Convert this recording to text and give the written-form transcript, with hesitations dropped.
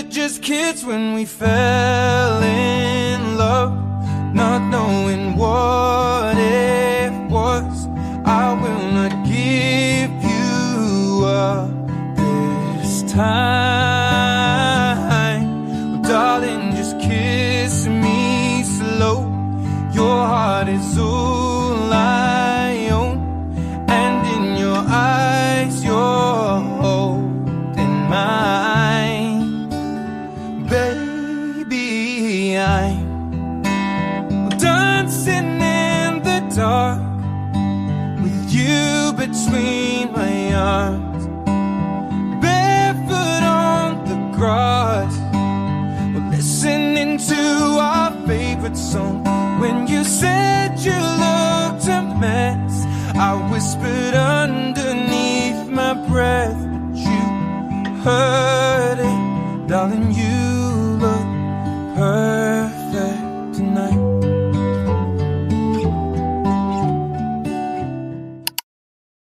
just kids when we fell in love, not knowing what it was. I will not give you up this time. Oh, darling, just kiss me slow. Your heart is all I own, and in your eyes you're holding mine. Baby, I'm dancing in the dark with you between my arms, barefoot on the grass. We're listening to our favorite song. When you said you looked a mess, I whispered underneath my breath, but you heard it, darling, you